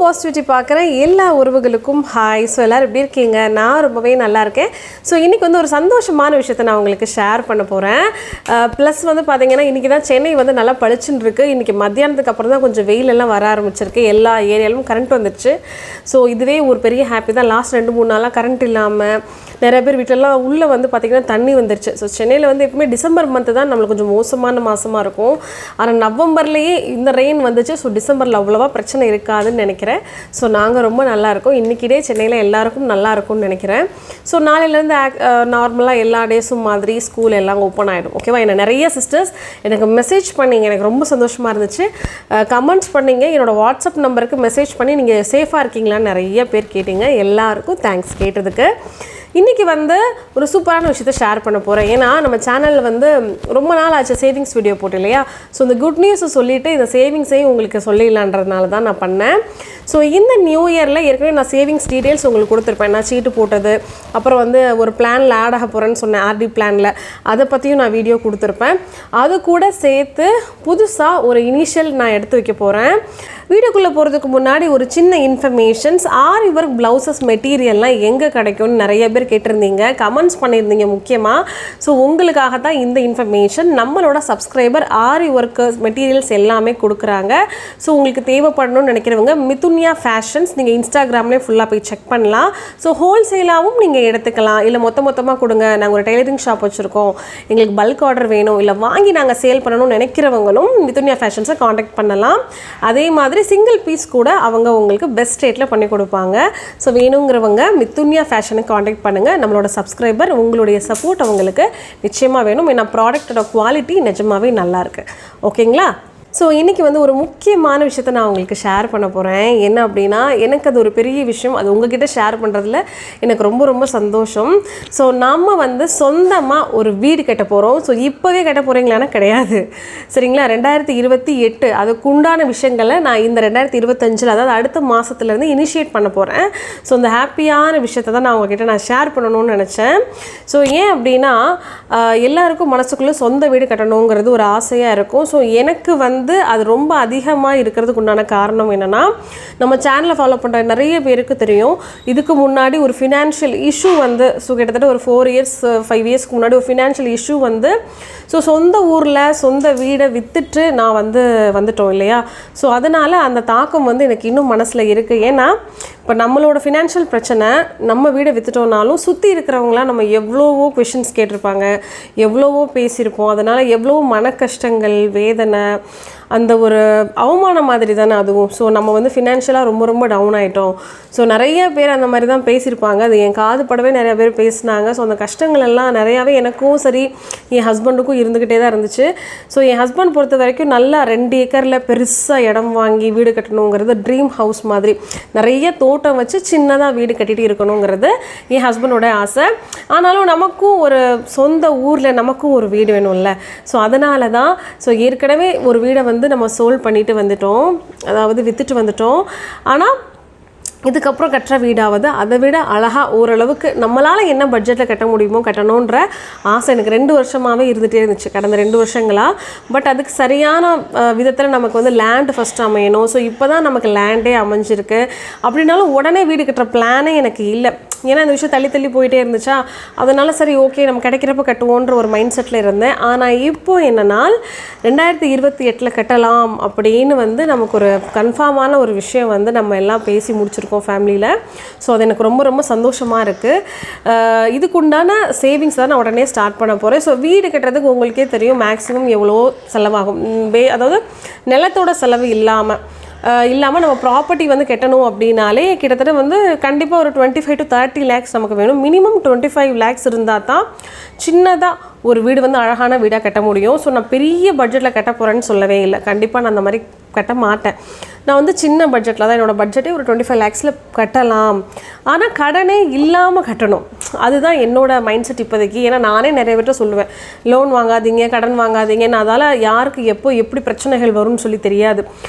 Positivity பார்க்குற எல்லா உறவுகளுக்கும் ஹாய். ஸோ எல்லோரும் எப்படி இருக்கீங்க? நான் ரொம்பவே நல்லா இருக்கேன். ஸோ இன்றைக்கி வந்து ஒரு சந்தோஷமான விஷயத்தை நான் உங்களுக்கு ஷேர் பண்ண போகிறேன். ப்ளஸ் வந்து பார்த்திங்கன்னா இன்றைக்கி தான் சென்னை வந்து நல்லா பளிச்சுன்னு இருக்குது. இன்றைக்கி மத்தியானத்துக்கு அப்புறம் தான் கொஞ்சம் வெயிலெல்லாம் வர ஆரம்பிச்சிருக்கு. எல்லா ஏரியாலும் கரண்ட் வந்துடுச்சு. ஸோ இதுவே ஒரு பெரிய ஹாப்பி தான். லாஸ்ட் 2-3 நாளாக கரண்ட் இல்லாமல் நிறைய பேர் வீட்டிலலாம் உள்ளே வந்து பார்த்திங்கன்னா தண்ணி வந்துருச்சு. ஸோ சென்னையில் வந்து எப்பவுமே டிசம்பர் மந்த்து தான் நம்மளுக்கு கொஞ்சம் மோசமான மாதமாக இருக்கும். ஆனால் நவம்பர்லேயே இந்த ரெயின் வந்துச்சு. ஸோ டிசம்பரில் அவ்வளோவா பிரச்சனை இருக்காதுன்னு நினைக்கிறேன். ஸோ நாங்கள் ரொம்ப நல்லாயிருக்கோம். இன்றைக்கிடே சென்னையில் எல்லாருக்கும் நல்லா இருக்கும்னு நினைக்கிறேன். ஸோ நாளையிலேருந்து நார்மலாக எல்லா டேஸும் மாதிரி ஸ்கூல் எல்லாம் ஓப்பன் ஆகிடும். ஓகேவா? என்ன நிறைய சிஸ்டர்ஸ் எனக்கு மெசேஜ் பண்ணிங்க. எனக்கு ரொம்ப சந்தோஷமாக இருந்துச்சு. கமெண்ட்ஸ் பண்ணிங்க. என்னோடய வாட்ஸ்அப் நம்பருக்கு மெசேஜ் பண்ணி நீங்கள் சேஃபாக இருக்கீங்களான்னு நிறைய பேர் கேட்டிங்க. எல்லாருக்கும் தேங்க்ஸ் கேட்டதுக்கு. இன்றைக்கி வந்து ஒரு சூப்பரான விஷயத்தை ஷேர் பண்ண போகிறேன். ஏன்னா நம்ம சேனலில் வந்து ரொம்ப நாள் ஆச்சு சேவிங்ஸ் வீடியோ போட்டு இல்லையா? ஸோ இந்த குட் நியூஸை சொல்லிவிட்டு இந்த சேவிங்ஸையும் உங்களுக்கு சொல்லிடலான்றதுனால தான் நான் பண்ணேன். ஸோ இந்த நியூ இயரில் ஏற்கனவே நான் சேவிங்ஸ் டீட்டெயில்ஸ் உங்களுக்கு கொடுத்துருப்பேன். நான் சீட்டு போட்டது, அப்புறம் வந்து ஒரு பிளானில் ஆட் ஆக போகிறேன்னு சொன்னேன், ஆர்டி பிளானில். அதை பற்றியும் நான் வீடியோ கொடுத்துருப்பேன். அது கூட சேர்த்து புதுசாக ஒரு இனிஷியல் நான் எடுத்து வைக்க போகிறேன். வீடியோக்குள்ளே போகிறதுக்கு முன்னாடி ஒரு சின்ன இன்ஃபர்மேஷன்ஸ். ஆரி ஒர்க் ப்ளவுசஸ் மெட்டீரியல்லாம் எங்கே கிடைக்கும்னு நிறைய பேர் கேட்டிருந்தீங்க, கமெண்ட்ஸ் பண்ணியிருந்தீங்க முக்கியமாக. ஸோ உங்களுக்காக தான் இந்த இன்ஃபர்மேஷன். நம்மளோட சப்ஸ்கிரைபர் ஆரி ஒர்க் மெட்டீரியல்ஸ் எல்லாமே கொடுக்குறாங்க. ஸோ உங்களுக்கு தேவைப்படணும்னு நினைக்கிறவங்க மிதுன்யா ஃபேஷன்ஸ் நீங்கள் இன்ஸ்டாகிராம்லேயே ஃபுல்லாக போய் செக் பண்ணலாம். ஸோ ஹோல்சேலாகவும் நீங்கள் எடுத்துக்கலாம், இல்லை மொத்தமாக கொடுங்க, நாங்கள் ஒரு டெய்லரிங் ஷாப் வச்சுருக்கோம், எங்களுக்கு பல்க் ஆர்டர் வேணும், இல்லை வாங்கி நாங்கள் சேல் பண்ணணும்னு நினைக்கிறவங்களும் மிதுன்யா ஃபேஷன்ஸை காண்டாக்ட் பண்ணலாம். அதே மாதிரி சிங்கிள் பீஸ் கூட அவங்க உங்களுக்கு பெஸ்ட் ரேட்டில் பண்ணி கொடுப்பாங்க. ஸோ வேணுங்கிறவங்க மிதுன்யா ஃபேஷனுக்கு காண்டாக்ட் பண்ணுங்கள். நம்மளோட சப்ஸ்கிரைபர், உங்களுடைய சப்போர்ட் அவங்களுக்கு நிச்சயமாக வேணும். ஏன்னா ப்ராடக்டோட குவாலிட்டி நிஜமாகவே நல்லாயிருக்கு. ஓகேங்களா? ஸோ இன்றைக்கி வந்து ஒரு முக்கியமான விஷயத்தை நான் உங்களுக்கு ஷேர் பண்ண போகிறேன். என்ன அப்படின்னா, எனக்கு அது ஒரு பெரிய விஷயம். அது உங்ககிட்ட ஷேர் பண்ணுறதுல எனக்கு ரொம்ப ரொம்ப சந்தோஷம். ஸோ நம்ம வந்து சொந்தமாக ஒரு வீடு கட்ட போகிறோம். ஸோ இப்போவே கட்ட போகிறீங்களானா கிடையாது, சரிங்களா? 2028 அதுக்குண்டான விஷயங்களை நான் இந்த 2025 அதாவது அடுத்த மாதத்துலேருந்து இனிஷியேட் பண்ண போகிறேன். ஸோ இந்த ஹாப்பியான விஷயத்தை தான் நான் உங்ககிட்ட நான் பண்ணணும்னு நினச்சேன். ஸோ ஏன் அப்படின்னா, எல்லாருக்கும் மனசுக்குள்ளே சொந்த வீடு கட்டணுங்கிறது ஒரு ஆசையாக இருக்கும். ஸோ எனக்கு வந்து அது ரொம்ப அதிகமாக இருக்கிறதுக்கு உண்டான காரணம் என்னென்னா, நம்ம சேனலை ஃபாலோ பண்ணுற நிறைய பேருக்கு தெரியும், இதுக்கு முன்னாடி ஒரு ஃபினான்ஷியல் இஷ்யூ வந்து, ஸோ கிட்டத்தட்ட ஒரு 4 இயர்ஸ் 5 இயர்ஸ்க்கு முன்னாடி ஒரு ஃபினான்ஷியல் இஷ்யூ வந்து, ஸோ சொந்த ஊரில் சொந்த வீடை விற்றுட்டு நான் வந்துட்டோம் இல்லையா? ஸோ அதனால் அந்த தாக்கம் வந்து எனக்கு இன்னும் மனசில் இருக்குது. ஏன்னா இப்போ நம்மளோட ஃபினான்ஷியல் பிரச்சனை, நம்ம வீடை விற்றுட்டோம்னாலும் சுற்றி இருக்கிறவங்களாம் நம்ம எவ்வளவோ கொஷின்ஸ் கேட்டிருப்பாங்க, எவ்வளவோ பேசியிருப்போம். அதனால் எவ்வளவோ மன கஷ்டங்கள், வேதனை, அந்த ஒரு அவமானம் மாதிரி தானே அதுவும். ஸோ நம்ம வந்து ஃபினான்ஷியலாக ரொம்ப ரொம்ப டவுன் ஆகிட்டோம். ஸோ நிறைய பேர் அந்த மாதிரி தான் பேசியிருப்பாங்க. அது என் காது படவே நிறைய பேர் பேசினாங்க. ஸோ அந்த கஷ்டங்கள் எல்லாம் நிறையாவே எனக்கும் சரி என் ஹஸ்பண்டுக்கும் இருந்துக்கிட்டே தான் இருந்துச்சு. ஸோ என் ஹஸ்பண்ட் பொறுத்த வரைக்கும் நல்லா 2 ஏக்கரில் பெருசாக இடம் வாங்கி வீடு கட்டணுங்கிறது ட்ரீம் ஹவுஸ் மாதிரி, நிறைய தோட்டம் வச்சு சின்னதாக வீடு கட்டிகிட்டு இருக்கணுங்கிறது என் ஹஸ்பண்டோட ஆசை. ஆனாலும் நமக்கும் ஒரு சொந்த ஊரில் நமக்கும் ஒரு வீடு வேணும்ல. ஸோ அதனால தான் ஏற்கனவே ஒரு வீடை வந்து நம்ம சோல்வ் பண்ணிட்டு வந்துட்டோம், அதாவது விற்றுட்டு வந்துட்டோம். ஆனால் இதுக்கப்புறம் கட்டுற வீடாவது அதை விட அழகாக ஓரளவுக்கு நம்மளால் என்ன பட்ஜெட்டில் கட்ட முடியுமோ கட்டணுன்ற ஆசை எனக்கு 2 வருஷமாகவே இருந்துகிட்டே இருந்துச்சு, கடந்த 2 வருஷங்களாக. பட் அதுக்கு சரியான விதத்தில் நமக்கு வந்து லேண்டு ஃபஸ்ட்டு அமையணும். ஸோ இப்போ தான் நமக்கு லேண்டே அமைஞ்சிருக்கு. அப்படின்னாலும் உடனே வீடு கட்டுற பிளானே எனக்கு இல்லை. ஏன்னா இந்த விஷயம் தள்ளி போயிட்டே இருந்துச்சா, அதனால் சரி ஓகே நம்ம கிடைக்கிறப்ப கட்டுவோன்ற ஒரு மைண்ட் செட்டில் இருந்தேன். ஆனால் இப்போது என்னன்னா 2028 கட்டலாம் அப்படின்னு வந்து நமக்கு ஒரு கன்ஃபார்மான ஒரு விஷயம் வந்து நம்ம எல்லாம் பேசி முடிச்சிருக்கோம் ஃபேமிலியில். ஸோ அது எனக்கு ரொம்ப ரொம்ப சந்தோஷமாக இருக்குது. இதுக்குண்டான சேவிங்ஸ் தான் நான் உடனே ஸ்டார்ட் பண்ண போகிறேன். ஸோ வீடு கட்டுறதுக்கு உங்களுக்கே தெரியும் மேக்ஸிமம் எவ்வளோ செலவாகும். அதாவது நிலத்தோட செலவு இல்லாமல் நம்ம ப்ராப்பர்ட்டி வந்து கட்டணும் அப்படின்னாலே கிட்டத்தட்ட வந்து கண்டிப்பாக ஒரு 25 to 30 lakhs நமக்கு வேணும். மினிமம் 25 lakhs இருந்தால் தான் சின்னதாக ஒரு வீடு வந்து அழகான வீடாக கட்ட முடியும். ஸோ நான் பெரிய பட்ஜெட்டில் கட்ட போகிறேன்னு சொல்லவே இல்லை. கண்டிப்பாக நான் அந்த மாதிரி கட்ட மாட்டேன். நான் வந்து சின்ன பட்ஜெட்டில் தான், என்னோடய பட்ஜெட்டே ஒரு 25 lakhsல கட்டலாம். ஆனால் கடனே இல்லாமல் கட்டணும், அதுதான் என்னோடய மைண்ட் செட் இப்போதைக்கு. ஏன்னா நானே நிறைய பேர்ட்ட சொல்லுவேன், லோன் வாங்காதீங்க, கடன் வாங்காதீங்கன்னு. அதால் யாருக்கு எப்படி பிரச்சனைகள் வரும்னு சொல்லி தெரியாது.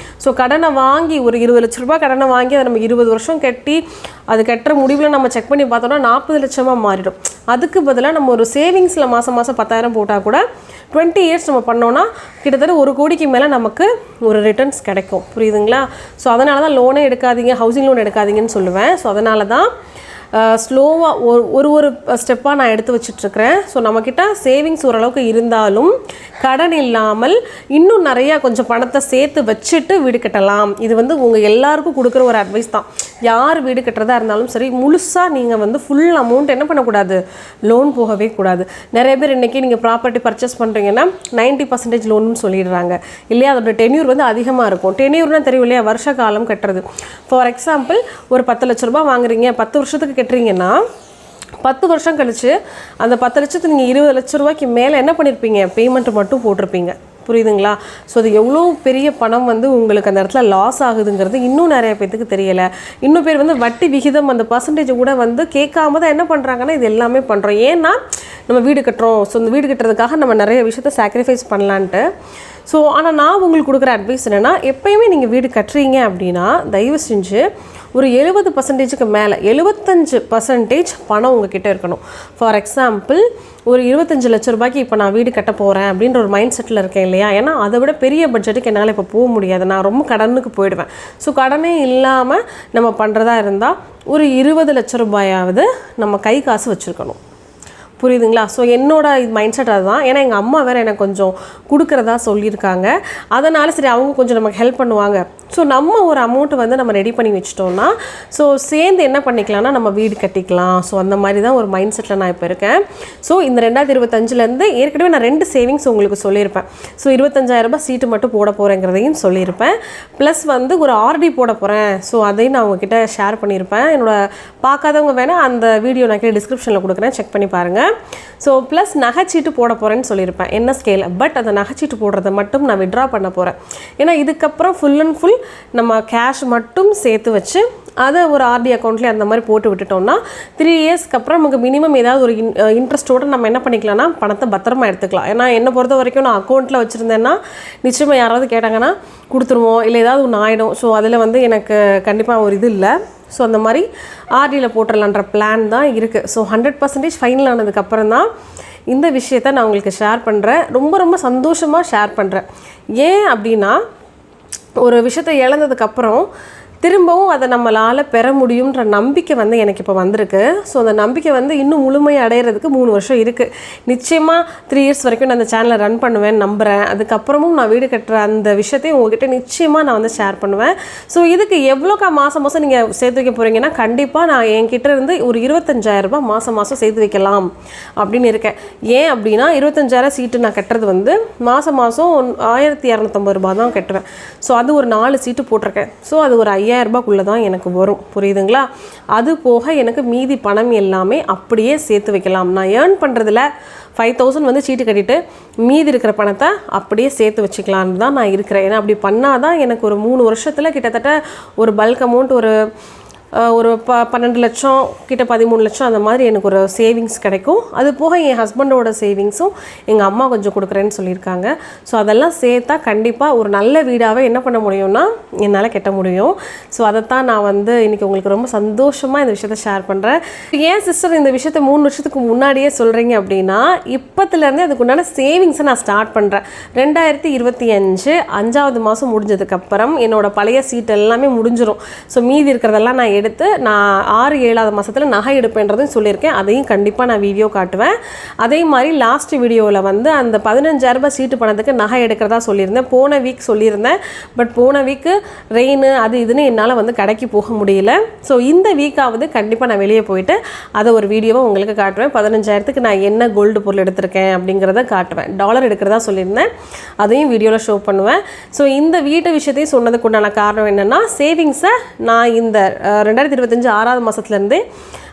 ஸோ கடனை வாங்கி ஒரு 20 லட்ச ரூபா கடனை வாங்கி அதை நம்ம 20 வருஷம் கட்டி அது கட்டுற முடிவில் நம்ம செக் பண்ணி பார்த்தோம்னா 40 லட்சமாக மாறிடும். அதுக்கு பதிலாக நம்ம ஒரு சேவிங்ஸில் மாதம் 10,000 போட்டால் கூட 20 இயர்ஸ் நம்ம பண்ணோன்னா கிட்டத்தட்ட 1 கோடிக்கு மேலே நமக்கு ஒரு ரிட்டர்ன் ரிட்டர்ன்ஸ் கிடைக்கும். புரியுதுங்களா? ஸோ அதனால தான் லோனே எடுக்காதீங்க, ஹவுசிங் லோன் எடுக்காதீங்கன்னு சொல்லுவேன். ஸோ அதனால தான் ஸ்லோவாக ஒரு ஸ்டெப்பாக நான் எடுத்து வச்சிட்ருக்கிறேன். ஸோ நம்மக்கிட்ட சேவிங்ஸ் ஓரளவுக்கு இருந்தாலும் கடன் இல்லாமல் இன்னும் நிறையா கொஞ்சம் பணத்தை சேர்த்து வச்சுட்டு வீடு கட்டலாம். இது வந்து உங்கள் எல்லாருக்கும் கொடுக்குற ஒரு அட்வைஸ் தான். யார் வீடு கட்டுறதா இருந்தாலும் சரி, முழுசாக நீங்கள் வந்து ஃபுல் அமௌண்ட் என்ன பண்ணக்கூடாது, லோன் போகவே கூடாது. நிறைய பேர் இன்றைக்கி நீங்கள் ப்ராப்பர்ட்டி பர்ச்சேஸ் பண்ணுறீங்கன்னா 90% லோன்னு சொல்லிடுறாங்க இல்லையா? அதோட டென்யூர் வந்து அதிகமாக இருக்கும். டென்யூர்னால் தெரியும் இல்லையா, வருஷ காலம் கட்டுறது. ஃபார் எக்ஸாம்பிள் ஒரு 10 லட்ச ரூபா வாங்குறீங்க, 10 வருஷத்துக்கு கட்டுறீங்கன்னா 10 வருஷம் கழிச்சு அந்த 10 லட்சத்துக்கு நீங்கள் 20 லட்ச ரூபாய்க்கு மேலே என்ன பண்ணியிருப்பீங்க, பேமெண்ட்டு மட்டும் போட்டிருப்பீங்க. புரியுதுங்களா? ஸோ அது எவ்வளோ பெரிய பணம் வந்து உங்களுக்கு அந்த இடத்துல லாஸ் ஆகுதுங்கிறது இன்னும் நிறைய பேத்துக்கு தெரியலை. இன்னும் பேர் வந்து வட்டி விகிதம் அந்த பர்சன்டேஜ் கூட வந்து கேட்காம தான் என்ன பண்ணுறாங்கன்னா இது எல்லாமே பண்ணுறோம். ஏன்னா நம்ம வீடு கட்டுறோம், ஸோ இந்த வீடு கட்டுறதுக்காக நம்ம நிறைய விஷயத்த சாக்ரிஃபைஸ் பண்ணலான்ட்டு. ஸோ ஆனால் நான் உங்களுக்கு கொடுக்குற அட்வைஸ் என்னென்னா, எப்போயுமே நீங்கள் வீடு கட்டுறீங்க அப்படின்னா தயவு செஞ்சு ஒரு 70%க்கு மேலே 75% பணம் உங்ககிட்ட இருக்கணும். ஃபார் எக்ஸாம்பிள் ஒரு 25 லட்ச ரூபாய்க்கு இப்போ நான் வீடு கட்ட போகிறேன் அப்படின்ற ஒரு மைண்ட் செட்டில் இருக்கேன் இல்லையா? ஏன்னா அதை விட பெரிய பட்ஜெட்டுக்கு என்னால் இப்போ போக முடியாது, நான் ரொம்ப கடனுக்கு போயிடுவேன். ஸோ கடனே இல்லாமல் நம்ம பண்ணுறதா இருந்தால் ஒரு 20 லட்ச ரூபாயாவது நம்ம கை காசு வச்சுருக்கணும். புரியுதுங்களா? ஸோ என்னோட இது மைண்ட் செட் அதுதான். ஏன்னா எங்கள் அம்மா வேறு எனக்கு கொஞ்சம் கொடுக்குறதா சொல்லியிருக்காங்க. அதனால் சரி அவங்க கொஞ்சம் நமக்கு ஹெல்ப் பண்ணுவாங்க. ஸோ நம்ம ஒரு அமௌண்ட்டு வந்து நம்ம ரெடி பண்ணி வச்சிட்டோம்னா ஸோ சேர்ந்து என்ன பண்ணிக்கலாம்னா நம்ம வீடு கட்டிக்கலாம். ஸோ அந்த மாதிரி தான் ஒரு மைண்ட் செட்டில் நான் இப்போ இருக்கேன். ஸோ இந்த 2025லேருந்து ஏற்கனவே நான் 2 சேவிங்ஸ் உங்களுக்கு சொல்லியிருப்பேன். ஸோ 25,000 ரூபாய் சீட்டு மட்டும் போட போகிறேங்கிறதையும் சொல்லியிருப்பேன். ப்ளஸ் வந்து ஒரு ஆர்டி போட போகிறேன். ஸோ அதையும் நான் உங்ககிட்ட ஷேர் பண்ணியிருப்பேன். என்னோட பார்க்காதவங்க வேணால் அந்த வீடியோ நான் கீழே டிஸ்கிரிப்ஷனில் கொடுக்குறேன், செக் பண்ணி பாருங்கள். ஸோ ப்ளஸ் நகைச்சீட்டு போட போகிறேன்னு சொல்லியிருப்பேன், என்ன ஸ்கேல். பட் அந்த நகைச்சீட்டு போடுறதை மட்டும் நான் விட்ரா பண்ண போகிறேன். ஏன்னா இதுக்கப்புறம் ஃபுல் அண்ட் ஃபுல் நம்ம கேஷ் மட்டும் சேர்த்து வச்சு அதை ஒரு ஆர்டி அக்கௌண்ட்லேயே அந்த மாதிரி போட்டு விட்டுட்டோம்னா 3 இயர்ஸ்க்கு அப்புறம் நமக்கு மினிமம் ஏதாவது ஒரு இன்ட்ரெஸ்ட்டோடு நம்ம என்ன பண்ணிக்கலாம்னா பணத்தை பத்திரமா எடுத்துக்கலாம். ஏன்னா என்னை பொறுத்த வரைக்கும் நான் அக்கௌண்ட்டில் வச்சுருந்தேன்னா நிச்சயமாக யாராவது கேட்டாங்கன்னா கொடுத்துருவோம், இல்லை ஏதாவது ஒன்று ஆகிடும். ஸோ அதில் வந்து எனக்கு கண்டிப்பாக ஒரு இது இல்லை. ஸோ அந்த மாதிரி ஆர்டியில் போட்டுடலான்ற பிளான் தான் இருக்குது. ஸோ 100% ஃபைனல் ஆனதுக்கப்புறம் தான் இந்த விஷயத்தை நான் உங்களுக்கு ஷேர் பண்ணுறேன். ரொம்ப ரொம்ப சந்தோஷமாக ஷேர் பண்ணுறேன். ஏன் அப்படின்னா ஒரு விஷயத்தை இழந்ததுக்கப்புறம் திரும்பவும் அதை நம்மளால் பெற முடியுன்ற நம்பிக்கை வந்து எனக்கு இப்போ வந்திருக்கு. ஸோ அந்த நம்பிக்கை வந்து இன்னும் முழுமை அடைகிறதுக்கு 3 வருஷம் இருக்குது. நிச்சயமாக 3 இயர்ஸ் வரைக்கும் நான் அந்த சேனலை ரன் பண்ணுவேன் நம்புகிறேன். அதுக்கப்புறமும் நான் வீடு கட்டுற அந்த விஷயத்தையும் உங்ககிட்ட நிச்சயமாக நான் வந்து ஷேர் பண்ணுவேன். ஸோ இதுக்கு எவ்வளோக்கா மாதம் நீங்கள் சேர்த்து வைக்க போகிறீங்கன்னா கண்டிப்பாக நான் என்கிட்ட இருந்து ஒரு 25,000 ரூபாய் மாதம் சேர்த்து வைக்கலாம் அப்படின்னு இருக்கேன். ஏன் அப்படின்னா 25,000 சீட்டு நான் கட்டுறது வந்து மாதம் 1,250 ரூபா தான் கட்டுவேன். ஸோ அது ஒரு 4 சீட்டு போட்டிருக்கேன். ஸோ அது ஒரு 5,000 ரூபாய்க்குள்ளே தான் எனக்கு வரும். புரியுதுங்களா? அது போக எனக்கு மீதி பணம் எல்லாமே அப்படியே சேர்த்து வைக்கலாம். நான் ஏர்ன் பண்ணுறதுல 5,000 வந்து சீட்டு கட்டிட்டு மீதி இருக்கிற பணத்தை அப்படியே சேர்த்து வச்சுக்கலான்னு தான் நான் இருக்கிறேன். ஏன்னா அப்படி பண்ணால் தான் எனக்கு ஒரு 3 வருஷத்தில் கிட்டத்தட்ட ஒரு பல்க் அமௌண்ட் ஒரு 12 லட்சம் கிட்ட 13 லட்சம் அந்த மாதிரி எனக்கு ஒரு சேவிங்ஸ் கிடைக்கும். அது போக என் ஹஸ்பண்டோட சேவிங்ஸும் எங்கள் அம்மா கொஞ்சம் கொடுக்குறேன்னு சொல்லியிருக்காங்க. ஸோ அதெல்லாம் சேர்த்தா கண்டிப்பாக ஒரு நல்ல வீடாகவே என்ன பண்ண முடியும்னா என்னால் கட்ட முடியும். ஸோ அதைத்தான் நான் வந்து இன்றைக்கி உங்களுக்கு ரொம்ப சந்தோஷமாக இந்த விஷயத்த ஷேர் பண்ணுறேன். ஏன் சிஸ்டர் இந்த விஷயத்த 3 வருஷத்துக்கு முன்னாடியே சொல்கிறீங்க அப்படின்னா இப்போத்துலேருந்தே அதுக்குண்டான சேவிங்ஸை நான் ஸ்டார்ட் பண்ணுறேன். 2025 5வது மாதம் முடிஞ்சதுக்கப்புறம் என்னோடய பழைய சீட் எல்லாமே முடிஞ்சிடும். ஸோ மீதி இருக்கிறதெல்லாம் நான் எடுத்து நான் 6, 7வது மாதத்தில் நகை எடுப்பேன்றதும் சொல்லியிருக்கேன். அதையும் கண்டிப்பாக நான் வீடியோ காட்டுவேன். அதே மாதிரி லாஸ்ட் வீடியோவில் வந்து அந்த 15,000 ரூபாய் சீட்டு பணத்துக்கு நகை எடுக்கிறதா சொல்லியிருந்தேன். போன வீக் சொல்லியிருந்தேன். பட் போன வீக்கு ரெயின் அது இதுன்னு என்னால் வந்து கடைக்கு போக முடியல. ஸோ இந்த வீக்காவது கண்டிப்பாக நான் வெளியே போயிட்டு அதை ஒரு வீடியோவை உங்களுக்கு காட்டுவேன். 15,000க்கு நான் என்ன கோல்டு பொருள் எடுத்திருக்கேன் அப்படிங்கிறத காட்டுவேன். டாலர் எடுக்கிறதா சொல்லியிருந்தேன், அதையும் வீடியோவில் ஷோ பண்ணுவேன். ஸோ இந்த வீட்டு விஷயத்தையும் சொன்னதுக்கு உண்டான காரணம் என்னென்னா சேவிங்ஸை நான் இந்த 2025 6வது மாதத்துலேருந்தே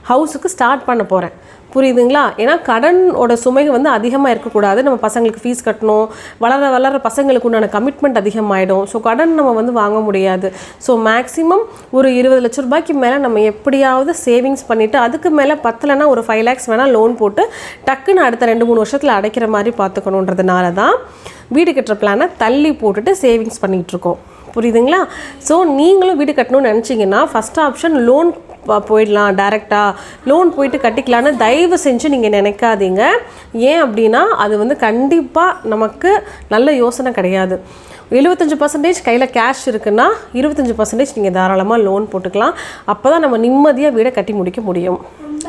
ஹவுஸுக்கு ஸ்டார்ட் பண்ண போகிறேன். புரியுதுங்களா? ஏன்னா கடனோட சுமை வந்து அதிகமாக இருக்கக்கூடாது. நம்ம பசங்களுக்கு ஃபீஸ் கட்டணும், வளர பசங்களுக்கு உண்டான கமிட்மெண்ட் அதிகமாகிடும். ஸோ கடன் நம்ம வந்து வாங்க முடியாது. ஸோ மேக்ஸிமம் ஒரு 20 லட்ச ரூபாய்க்கு மேலே நம்ம எப்படியாவது சேவிங்ஸ் பண்ணிவிட்டு அதுக்கு மேலே பத்தலைன்னா ஒரு 5 lakhs வேணால் லோன் போட்டு டக்குன்னு அடுத்த 2-3 வருஷத்தில் அடைக்கிற மாதிரி பார்த்துக்கணுன்றதுனால தான் வீடு கட்டுற பிளானை தள்ளி போட்டுட்டு சேவிங்ஸ் பண்ணிகிட்ருக்கோம். புரியுதுங்களா? ஸோ நீங்களும் வீடு கட்டணும்னு நினச்சிங்கன்னா ஃபஸ்ட் ஆப்ஷன் லோன் போயிடலாம், டைரெக்டாக லோன் போயிட்டு கட்டிக்கலான்னு தயவு செஞ்சு நீங்கள் நினைக்காதீங்க. ஏன் அப்படின்னா அது வந்து கண்டிப்பாக நமக்கு நல்ல யோசனை கிடையாது. 75% கையில் கேஷ் இருக்குன்னா 25% நீங்கள் தாராளமாக லோன் போட்டுக்கலாம். அப்போ தான் நம்ம நிம்மதியாக வீடை கட்டி முடிக்க முடியும்.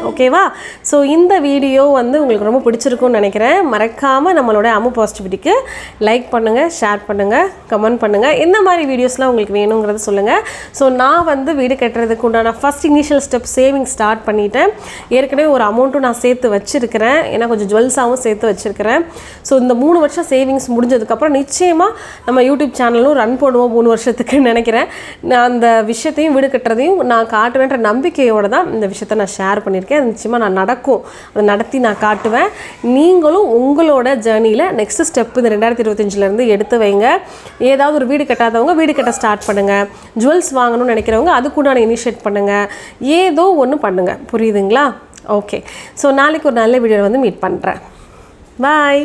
ஓகேவா? ஸோ இந்த வீடியோ வந்து உங்களுக்கு ரொம்ப பிடிச்சிருக்குன்னு நினைக்கிறேன். மறக்காமல் நம்மளோட அம்மு பாசிட்டிவிட்டிக்கு லைக் பண்ணுங்கள், ஷேர் பண்ணுங்கள், கமெண்ட் பண்ணுங்கள். எந்த மாதிரி வீடியோஸ்லாம் உங்களுக்கு வேணுங்கிறத சொல்லுங்கள். ஸோ நான் வந்து வீடு கட்டுறதுக்கு உண்டான first initial step saving start பண்ணிட்டேன். ஏற்கனவே ஒரு அமௌண்ட்டும் நான் சேர்த்து வச்சுருக்கிறேன். ஏன்னா கொஞ்சம் ஜுவல்ஸாகவும் சேர்த்து வச்சுருக்கிறேன். ஸோ இந்த 3 வருஷம் சேவிங்ஸ் முடிஞ்சதுக்கப்புறம் நிச்சயமாக நம்ம யூடியூப் சேனலும் ரன் போடுவோம் 3 வருஷத்துக்கு நினைக்கிறேன். நான் அந்த விஷயத்தையும் வீடு கட்டுறதையும் நான் காட்டுவேன்ற நம்பிக்கையோடு தான் இந்த விஷயத்தை நான் ஷேர் பண்ணியிருக்கேன். அது நிச்சயமாக நான் நடக்கும், அதை நடத்தி நான் காட்டுவேன். நீங்களும் உங்களோட ஜேர்னியில் நெக்ஸ்ட் ஸ்டெப் இந்த 2025 எடுத்து வைங்க. ஏதாவது ஒரு வீடு கட்டாதவங்க வீடு கட்ட ஸ்டார்ட் பண்ணுங்கள். ஜுவல்ஸ் வாங்கணும்னு நினைக்கிறவங்க அதுக்குண்டான இனிஷியேட் பண்ணுங்கள். ஏதோ ஒன்று பண்ணுங்கள். புரியுதுங்களா? ஓகே. ஸோ நாளைக்கு ஒரு நல்ல வீடியோவில் வந்து மீட் பண்ணுறேன். பாய்.